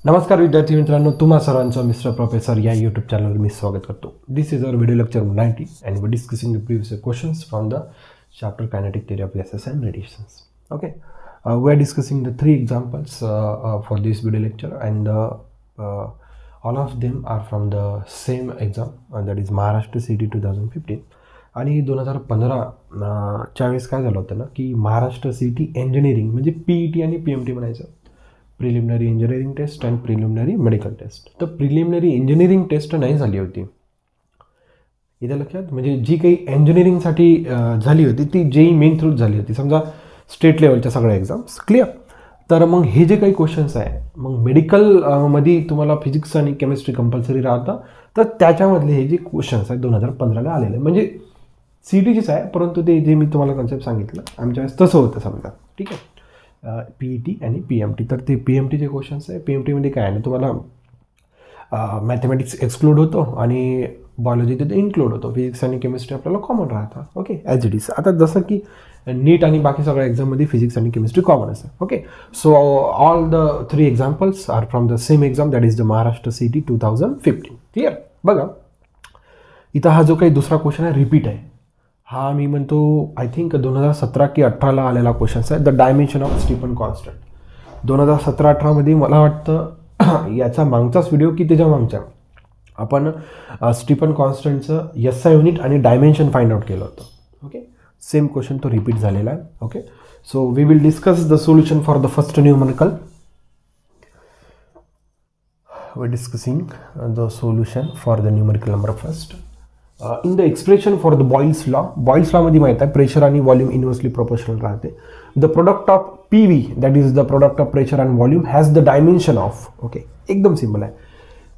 नमस्कार विद्यार्थी मित्रांनो, तुम्हा सर्वांचं मिस्टर प्रोफेसर या यूट्यूब चॅनलवर मी स्वागत करतो. This is our video lecture 90 and we're discussing the previous questions from the chapter kinetic theory of gases and radiations. Okay, we are discussing the three examples for this video lecture and all of them are from the same exam that is Maharashtra CET 2015. आणि 2015 च्या वेळेस काय झालं होतं ना की Maharashtra CET engineering म्हणजे PET आणि PMT म्हणायचं, preliminary engineering test and preliminary medical test. तर प्रिलिमिनरी इंजिनिअरिंग टेस्ट नाही झाली होती इथे लक्षात, म्हणजे जी काही इंजिनिअरिंगसाठी झाली होती ती JEE मेन थ्रूच झाली होती, समजा स्टेट लेवलच्या सगळ्या एक्झाम्स क्लिअर. तर मग हे जे काही क्वेश्चन्स आहे मग मेडिकलमध्ये तुम्हाला फिजिक्स आणि केमिस्ट्री कंपल्सरी राहतं, तर त्याच्यामधले हे जे क्वेश्चन्स आहेत 2015ला आलेले म्हणजे CETचीच आहे, परंतु ते जे मी तुम्हाला कन्सेप्ट सांगितलं आमच्या वेळेस तसं होतं समजा. ठीक आहे, PET आणि PMT. तर ते PMTचे क्वेश्चन्स आहे. PMTमध्ये काय आहे ना, तुम्हाला मॅथमॅटिक्स एक्सक्लूड होतो आणि बायोलॉजी तिथे इन्क्लूड होतो, फिजिक्स आणि केमिस्ट्री आपल्याला कॉमन राहतं. Okay, as it is. आता जसं की नीट आणि बाकी सगळ्या एक्झाममध्ये फिजिक्स आणि केमिस्ट्री कॉमन असतं. Okay, so all the three examples are from the same exam that is the Maharashtra CET 2015. Clear. बघा इथं हा जो काही दुसरा क्वेश्चन आहे रिपीट आहे. हा मी म्हणतो आय थिंक 2017 की 18ला आलेला क्वेश्चन्स आहे. The dimension of Stefan constant. 2017-18मध्ये मला वाटतं याचा मागचाच व्हिडिओ की त्याच्या मागच्या आपण स्टीफन कॉन्स्टंटचं SI युनिट आणि डायमेन्शन फाइंड आउट केलं होतं. ओके, सेम क्वेश्चन तो रिपीट झालेला आहे. Okay, so we will discuss the solution for the first numerical. We discussing the solution for the numerical number first. In the expression for the Boyle's law. Boyle's लॉमध्ये माहीत आहे pressure आणि volume inversely proportional राहते. The product of PV that is the product of pressure and volume has the dimension of. Okay, एकदम simple आहे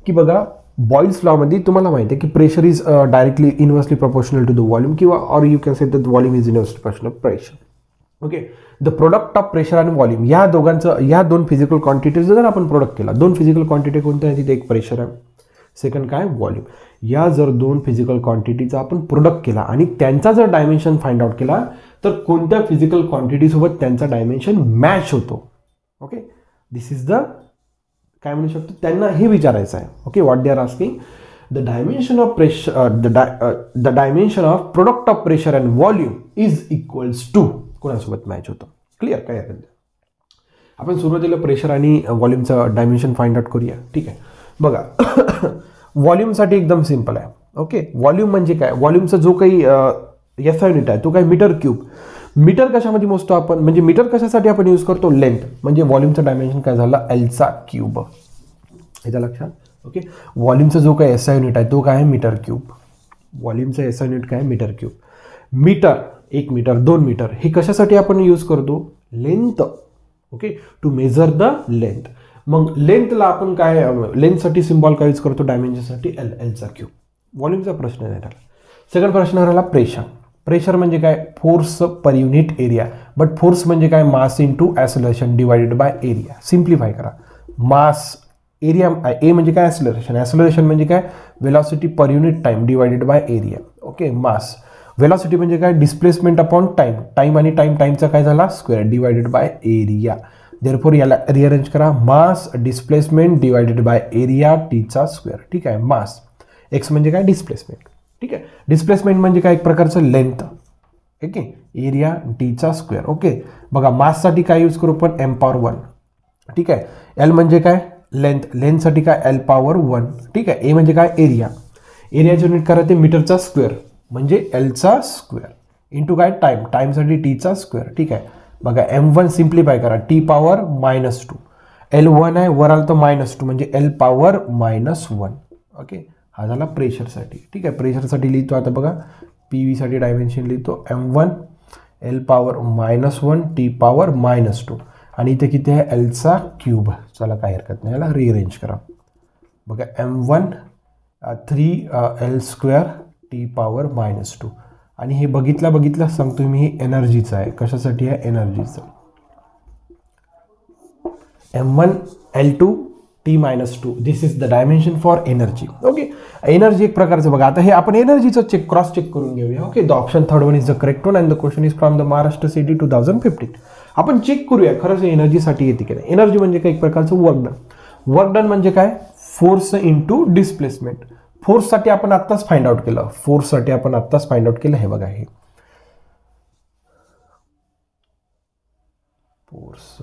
की बघा Boyle's लॉमध्ये तुम्हाला माहिती आहे की pressure is directly inversely proportional to the volume किंवा or you can say that volume is inversely proportional pressure. Okay, the product of pressure आणि व्हॉल्यूम या दोघांचं, या दोन फिजिकल क्वांटिटीज जर आपण प्रोडक्ट केला, दोन फिजिकल क्वांटिटी कोणत्या आहे तिथे, एक प्रेशर आहे, सेकंड काय व्हॉल्यूम. या जर दोन फिजिकल क्वांटिटीचा आपण प्रोडक्ट केला आणि त्यांचा जर डायमेन्शन फाइंड आउट केला तर कोणत्या फिजिकल क्वांटिटीसोबत त्यांचा डायमेन्शन मॅच होतो. ओके, दिस इज द काय म्हणू शकतो, त्यांना हे विचारायचं आहे. Okay, what they are asking, the dimension of pressure the dimension of product of pressure and volume is equals to कोणासोबत मॅच होतो. क्लिअर. काय आहे आपण सुरुवातीला प्रेशर आणि व्हॉल्यूमचं डायमेन्शन फाइंड आउट करूया. ठीक आहे, बघा व्हॉल्यूमसाठी एकदम सिम्पल आहे. ओके, व्हॉल्यूम म्हणजे काय, व्हॉल्यूमचा जो काही SI युनिट आहे तो काय मीटर क्यूब. मीटर कशामध्ये मोजतो आपण, म्हणजे मीटर कशासाठी आपण यूज करतो, लेंथ, म्हणजे व्हॉल्यूमचं डायमेन्शन काय झालं Lचा क्यूब. याच्या लक्षात. ओके, व्हॉल्यूमचा जो काही SI युनिट आहे तो काय आहे मीटर क्यूब. व्हॉल्यूमचं SI युनिट काय metre cube. Metre, 1 metre, 2 metre हे कशासाठी आपण यूज करतो, length. Okay, to measure the length. मग लेंथला आपण काय, लेंथसाठी सिम्बॉल काय यूज करतो, डायमेन्शनसाठी Lचा क्यूब. व्हॉल्यूमचा प्रश्न नाही राहिला. सेकंड प्रश्न राहिला प्रेशर. प्रेशर म्हणजे काय, force per unit area. But force म्हणजे काय, mass into acceleration divided by area. Simplify करा. मास, एरिया, ए म्हणजे काय ॲक्सेलरेशन, ॲक्सेलरेशन म्हणजे काय velocity per unit time divided by area. Okay, mass, velocity म्हणजे काय डिस्प्लेसमेंट अपॉन टाइम, टाइम आणि टाइमचा काय झाला square divided by area. Therefore याला रिअरेंज करा, मास डिस्प्लेसमेंट डिवायडेड बाय एरिया टीचा स्क्वेअर. ठीक आहे, मास, एक्स म्हणजे काय डिस्प्लेसमेंट. ठीक आहे, डिस्प्लेसमेंट म्हणजे काय एक प्रकारचं लेंथ. ओके, एरिया टीचा स्क्वेअर. ओके, बघा माससाठी काय यूज करू पण m⁻1. ठीक आहे, L म्हणजे काय लेंथ, लेंथसाठी काय L⁻1. ठीक आहे, ए म्हणजे काय एरिया, एरियाचे युनिट करा ते मीटरचा स्क्वेअर म्हणजे Lचा स्क्वेअर इंटू काय टाइम, टाइमसाठी टीचा स्क्वेअर. ठीक आहे, बघा m1 सिम्प्लिफाय करा T⁻². L1 आहे, वर आलं तर -2 म्हणजे L⁻−1. ओके, हा झाला प्रेशरसाठी. ठीक आहे, प्रेशरसाठी लिहितो आता बघा PVसाठी डायमेन्शन लिहितो m1 L⁻−1 T⁻−2 आणि इथे किती आहे Lचा क्यूब. चला काय हरकत नाही, याला रिअरेंज करा. बघा m1 3L² T⁻−2 आणि हे बघितलं सांगतो मी, हे एनर्जीचं आहे. कशासाठी आहे, एनर्जीचं. m1 L2 T-2 this is the dimension for energy. Okay, energy एक प्रकारचं बघा आता हे आपण एनर्जीचं क्रॉस चेक करून घेऊया. Okay, the option third one is the correct one and the question is from the Maharashtra CET 2015. आपण चेक करूया खरंच एनर्जीसाठी येते की नाही. एनर्जी म्हणजे काय एक प्रकारचं वर्क डन. वर्क डन म्हणजे काय, फोर्स इंटू डिस्प्लेसमेंट. फोर्ससाठी आपण आत्ताच फाइंड आउट केलं, फोर्ससाठी आपण आत्ताच फाइंड आउट केलं, हे बघा हे फोर्स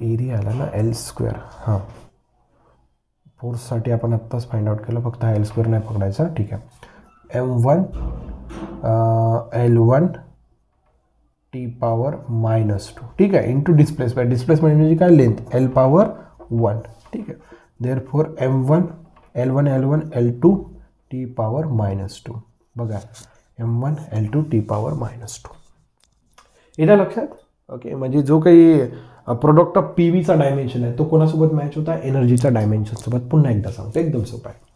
एरिया आला ना L². हां, फोर्ससाठी आपण आत्ताच फाइंड आउट केलं, फक्त हा L² नाही पकडायचा. ठीक आहे, M1 L1 T पॉवर -2. ठीक आहे, इंटू डिस्प्लेसमेंट. डिस्प्लेसमेंट म्हणजे काय, लेंथ, L पॉवर 1. ठीक आहे, therefore M1 L1 L2 T power -2. बघा, M1 L2 T पॉवर -2. येतं लक्षात. ओके, म्हणजे जो काही प्रोडक्ट ऑफ PVचा डायमेन्शन आहे तो कोणासोबत मॅच होता, एनर्जीचा डायमेन्शन सोबत. पुन्हा एकदा सांगतो, एकदम सोपं आहे.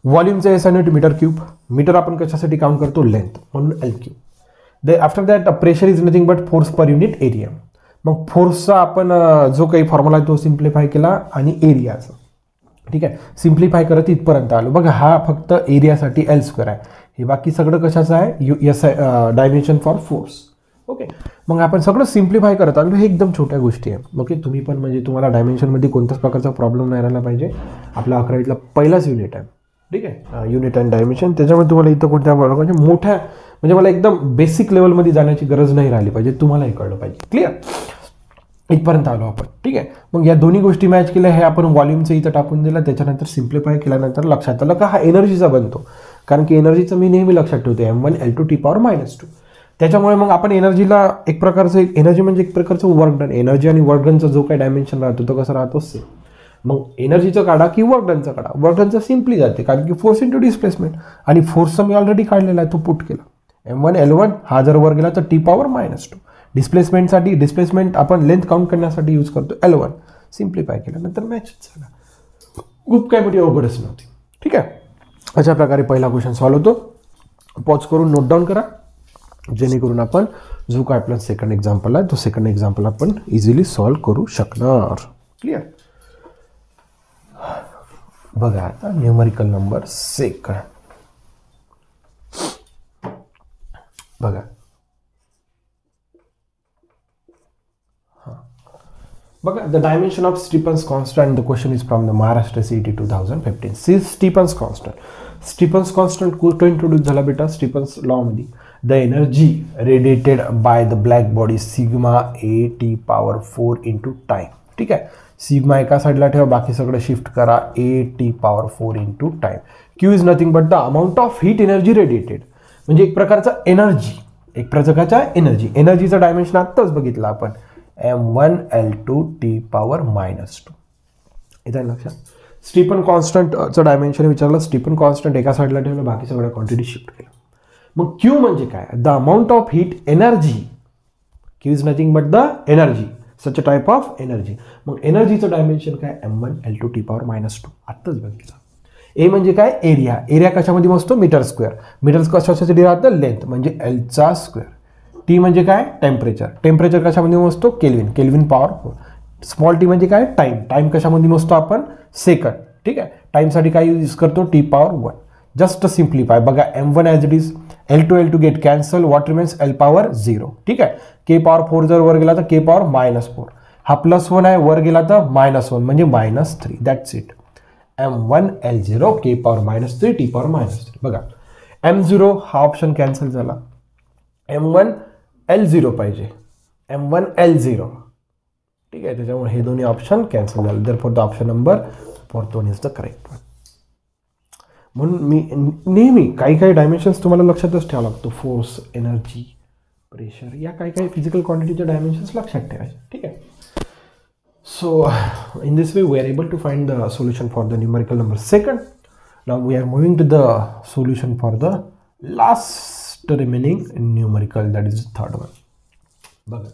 व्हॉल्यूमचा S unit metre cube. Metre आपण कशासाठी काउंट करतो, लेंथ, म्हणून L3. They after that pressure is nothing but force per unit area. मग फोर्सचा आपण जो काही फॉर्म्युला आहे तो सिम्प्लिफाय केला आणि एरियाचा. ठीक आहे, सिम्प्लिफाय करत इथपर्यंत आलो. बघा, हा फक्त एरियासाठी L² आहे, हे बाकी सगळं कशाचं आहे, S dimension for force. Okay, मग आपण सगळं सिम्प्लिफाय करत आलो. हे एकदम छोट्या गोष्टी आहे. ओके, तुम्ही पण म्हणजे तुम्हाला डायमेन्शनमध्ये कोणत्याच प्रकारचा प्रॉब्लेम नाही राहिला पाहिजे. आपला 11वीतला पहिलाच युनिट आहे. ठीक आहे, युनिट अँड डायमेन्शन. त्याच्यामुळे तुम्हाला इथं कोणत्या म्हणजे मोठ्या म्हणजे मला एकदम बेसिक लेवलमध्ये जाण्याची गरज नाही राहिली पाहिजे, तुम्हाला हे कळलं पाहिजे. क्लिअर, इथपर्यंत आलो आपण. ठीक आहे, मग या दोन्ही गोष्टी मॅच केल्या, हे आपण व्हॉल्यूमचं इथं टाकून दिलं. त्याच्यानंतर सिम्प्लिफाय केल्यानंतर लक्षात आलं का हा एनर्जीचा बनतो, कारण की एनर्जीचं मी नेहमी लक्षात ठेवतो M1 L2 T पॉवर -2. त्याच्यामुळे मग आपण एनर्जीला एक प्रकारचं, एनर्जी म्हणजे एक प्रकारचं वर्क डन. एनर्जी आणि वर्क डनचा जो काही डायमेन्शन राहतो तो कसा राहतो, सेम. मग एनर्जीचं काढा की वर्क डनचं काढा, वर्क डनचं सिम्पली जाते, कारण की फोर्स इंटू डिस्प्लेसमेंट. आणि फोर्सचं मी ऑलरेडी काढलेला आहे, तो पुट केला. M1 L1 हा जर वर गेला तर T पॉवर -2. डिस्प्लेसमेंटसाठी, डिस्प्लेसमेंट आपण लेंथ काउंट करण्यासाठी यूज करतो L1. सिम्प्लिफाय केल्यानंतर मॅचच झाला. खूप काय मोठी अवघडच नव्हती. ठीक आहे, अशा प्रकारे पहिला क्वेश्चन सॉल्व्ह होतो. पॉज करून नोट डाऊन करा, जेणेकरून आपण जो काय आपला सेकंड एक्झाम्पल आहे तो सेकंड एक्झाम्पल आपण इझिली सॉल्व्ह करू शकणार. क्लिअर. बघा आता न्यूमरिकल नंबर सेकंड. बघा, बघा, the dimension of Stefan's constant. The question is from the Maharashtra CET 2015. Stefan's constant. Stefan's constant कुठं इंट्रोड्यूस झाला बेटा, स्टीफन्स लॉ मध्ये. The energy radiated by the black body sigma A T power 4 into time. ठीक आहे, sigma एका साईडला ठेवा, बाकी सगळं शिफ्ट करा, A T power 4 into time. Q is nothing but the amount of heat energy radiated. म्हणजे एक प्रकारचा एनर्जी, एक प्रकारचा एनर्जी. एनर्जीचं डायमेन्शन आत्ताच बघितलं आपण, M1 L2 T पॉवर -2. इथं लक्षात. स्टीफन कॉन्स्टंटचं डायमेन्शन विचारलं, स्टीफन कॉन्स्टंट एका साईडला ठेवलं, बाकी सगळ्या क्वांटिटी शिफ्ट केलं. मग Q म्हणजे काय, the amount of heat energy. Q is nothing but the energy, such a type of energy. मग एनर्जीचं डायमेन्शन काय, M1 L2 T पॉवर -2. आत्ताच बघितलं. ए म्हणजे काय, एरिया. एरिया कशामध्ये मोजतो, मीटर स्क्वेअर. मीटर कशासाठी राहतं, लेंथ म्हणजे L². टी म्हणजे काय, टेम्परेचर. टेम्परेचर कशामध्ये मोजतो, kelvin. Kelvin power 4. Small T म्हणजे काय, टाइम. टाइम कशामध्ये मोजतो आपण, सेकंड. ठीक आहे, टाइमसाठी काय यूज करतो, T पॉवर 1. Just simplify. बघा, M1 as it is, L2 get cancel, what remains L power 0. ठीक आहे, K पॉवर 4 जर वर गेला तर K पॉवर -4. हा +1 आहे, वर गेला तर -1 म्हणजे -3. That's it. M1 L0 K power -3 T power -3. बघा, M0 हा ऑप्शन कॅन्सल झाला, M1 L0 पाहिजे, M1 L0. ठीक आहे, त्याच्यामुळे हे दोन्ही ऑप्शन कॅन्सल झाले. Therefore the option number 4 is the correct one. म्हणून मी नेहमी काही डायमेन्शन्स तुम्हाला लक्षातच ठेवावं लागतो. फोर्स, एनर्जी, प्रेशर, या काही फिजिकल क्वांटिटीचे डायमेन्शन्स लक्षात ठेवायचे. ठीक आहे. So in this way we are able to find the solution for the numerical number second. Now we are moving to the solution for the last remaining numerical, that is the third one. Bhagat.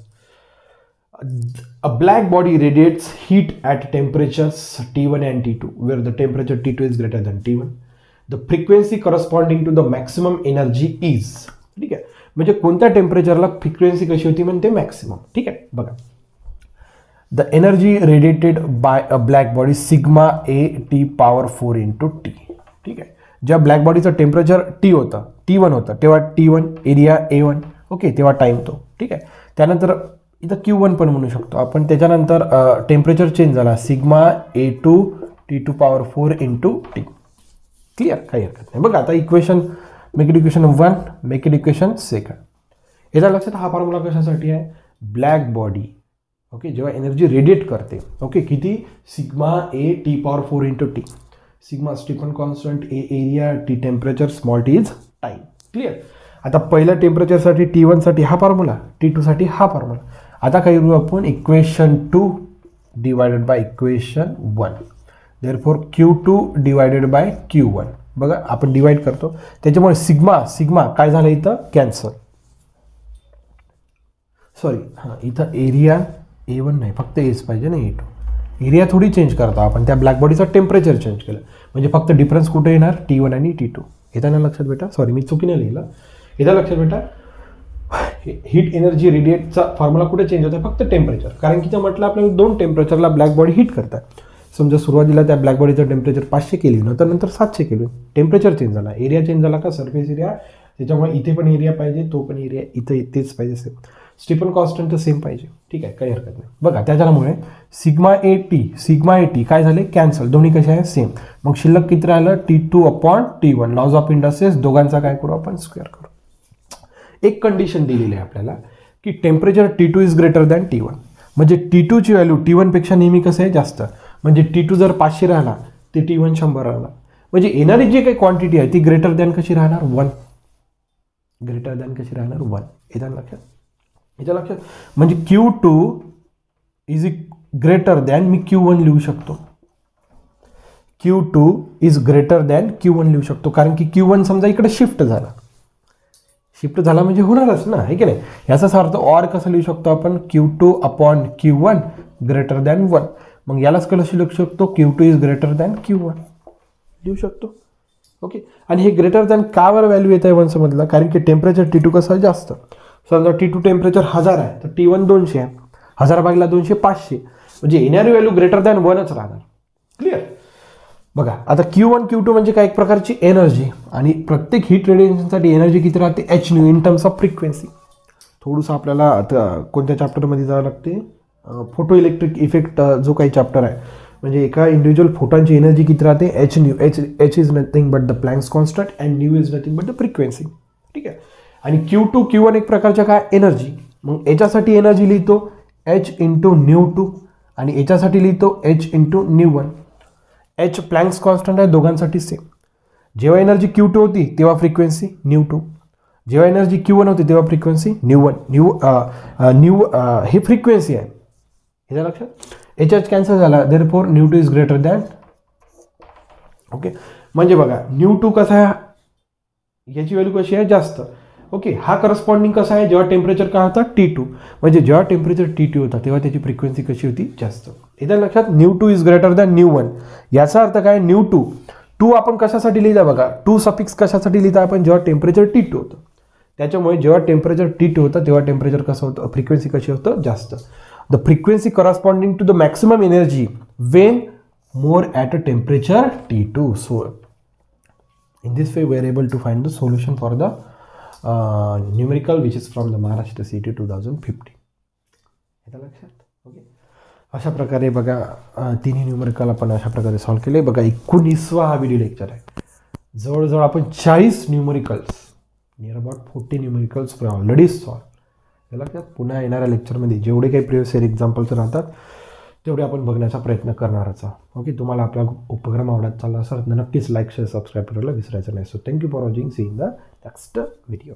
A black body radiates heat at temperatures T1 and T2 where the temperature T2 is greater than T1. The frequency corresponding to the maximum energy is. ठीक आहे, म्हणजे कोणत्या टेम्परेचरला frequency कशी होती म्हणते, maximum. ठीक आहे, बघा. The energy radiated by a black body sigma A T power 4 into T. ठीक आहे, ज्या ब्लॅक बॉडीचं टेम्परेचर T होतं, T1 होतं, तेव्हा T1 एरिया A1. ओके, तेव्हा टाइम तो. ठीक आहे, त्यानंतर इथं Q1 पण म्हणू शकतो आपण. त्याच्यानंतर टेम्परेचर चेंज झाला, sigma A2 T2 power 4 into T. Clear, काही हरकत नाही. बघा आता equation, make it equation 1, make it equation 2. याचा लक्षात हा फॉर्म्युला कशासाठी आहे, ब्लॅक बॉडी ओके जेव्हा एनर्जी रेडिएट करते ओके किती, sigma A T power 4 into T. Sigma Stefan constant, A area, T temperature, small T is time. Clear. आता पहिल्या टेम्परेचरसाठी T1 साठी हा फॉर्म्युला, T2 साठी हा फॉर्म्युला. आता काय करू आपण, equation 2 divided by equation 1. Therefore Q2 divided by Q1. बघा आपण डिवाइड करतो, त्याच्यामुळे सिग्मा काय झालं इथं, कॅन्सल. सॉरी हां, इथं एरिया A1 नाही, फक्त एच पाहिजे ना, A2. एरिया थोडी चेंज करतो आपण, त्या ब्लॅक बॉडीचं टेम्परेचर चेंज केलं म्हणजे फक्त डिफरन्स कुठे येणार, T1 आणि T2. येताना लक्षात बेटा, सॉरी मी चुकीने लिहिलं. येता लक्षात बेटा, हीट एनर्जी रेडिएटचा फॉर्म्युला कुठे चेंज होता, फक्त टेम्परेचर. कारण की ते म्हटलं आपल्याला 2 टेम्परेचरला ब्लॅक बॉडी हीट करतात. समजा सुरुवातीला त्या ब्लॅक बॉडीचं टेम्परेचर 500 केली, नंतर 700 केली. टेम्परेचर चेंज झाला, एरिया चेंज झाला का, सरफेस एरिया. त्याच्यामुळे इथे पण एरिया पाहिजे, तो पण एरिया इथे तेच पाहिजे सेम. स्टीफन कॉन्स्टंट सेम पाहिजे. ठीक आहे, काही हरकत नाही. बघा त्याच्यामुळे सिग्मा ए टी काय झाले, कॅन्सल. दोन्ही कसे आहे, सेम. मग शिल्लक किती राहिलं, T2 upon T1. Lodge of industries दोघांचा काय करू आपण, स्क्वेअर करू. एक कंडिशन दिलेली आहे आपल्याला की temperature T2 is greater than T1. म्हणजे T2 ची व्हॅल्यू T1 पेक्षा नेहमी कसं आहे, जास्त. म्हणजे T2 जर 500 राहिला ते T1 100 राहिला. म्हणजे येणारी जी काही क्वांटिटी आहे ती ग्रेटर दॅन कशी राहणार, 1. ग्रेटर दॅन कशी राहणार, 1. येत्या लक्षात. म्हणजे Q2 is greater than, me Q1 लिहू शकतो. Q2 is greater than Q1 लिहू शकतो, कारण की Q1 समजा इकडे शिफ्ट झाला म्हणजे होणारच ना, आहे की नाही. याचाच अर्थ ऑर कसं लिहू शकतो आपण, Q2 upon Q1 greater than 1. मग यालाच कसं लिहू शकतो, Q2 is greater than Q1 लिहू शकतो. ओके. आणि हे ग्रेटर दॅन का वर व्हॅल्यू येत आहे 1 समजलं, कारण की टेम्परेचर T2 कसं जास्त. समजा T2 टेम्परेचर 1000 आहे तर T1 200 आहे. 1000 भागिले 200 500. म्हणजे येणारी व्हॅल्यू ग्रेटर दॅन 1च राहणार. क्लिअर. बघा आता Q1 Q2 म्हणजे काय, एक प्रकारची एनर्जी. आणि प्रत्येक हीट रेडिएशनसाठी एनर्जी किती राहते, h new in terms of frequency. थोडंसं आपल्याला आता कोणत्या चॅप्टरमध्ये जावं लागते, फोटो इलेक्ट्रिक इफेक्ट जो काही चॅप्टर आहे. म्हणजे एका इंडिव्हिज्युअल फोटॉनची एनर्जी किती राहते, h new. h is nothing but the Planck's constant and new is nothing but the frequency. ठीक आहे. आणि Q2 Q1 एक प्रकारच्या काय, एनर्जी. मग याच्यासाठी एनर्जी लिहितो h इंटू न्यू 2 आणि याच्यासाठी लिहितो h into new 1. h Planck's constant आहे दोघांसाठी सेम. जेव्हा एनर्जी Q2 होती तेव्हा फ्रिक्वेन्सी न्यू 2. जेव्हा एनर्जी Q1 होती तेव्हा फ्रिक्वेन्सी न्यू 1. हे फ्रिक्वेन्सी आहे, हे लक्षात. h कॅन्सल झाला, therefore new 2 is greater than. Okay. म्हणजे बघा न्यू 2 कसा आहे, याची व्हॅल्यू कशी आहे, जास्त. ओके. हा करस्पॉन्डिंग कसा आहे, जेव्हा टेम्परेचर काय होता, T2. म्हणजे जेव्हा टेम्परेचर T2 होता तेव्हा त्याची फ्रिक्वेन्सी कशी होती, जास्त. इथं लक्षात, new 2 is greater than new 1. याचा अर्थ काय, न्यू 2 आपण कशासाठी लिहिता, बघा 2 सफिक्स कशासाठी लिहिता आपण, जेव्हा टेम्परेचर T2 होतं. त्याच्यामुळे जेव्हा टेम्परेचर T2 होतं तेव्हा टेम्परेचर कसं होतं, फ्रिक्वेन्सी कशी होतं, जास्त. The frequency corresponding to the maximum energy when more at a temperature T2. So in this way we are able to find the solution for the numerical which is from the Maharashtra CET 2050. येतं लक्षात. Okay. अशा प्रकारे बघा तिन्ही numerical आपण अशा प्रकारे solve केले. बघा 19वा हा व्हिडिओ लेक्चर आहे. जवळजवळ आपण 40 numericals, near about 40 numericals already solve. हे लक्षात. पुन्हा येणाऱ्या लेक्चरमध्ये जेवढे काही प्रिव्हियस इयर एक्झाम्पल्स राहतात तेवढे आपण बघण्याचा प्रयत्न करणारच आहोत. ओके. तुम्हाला आपला उपक्रम आवडत चालला असेल तर नक्कीच लाईक शेअर सबस्क्राईब करायला विसरायचं नाही. So thank you for watching. See in the next video.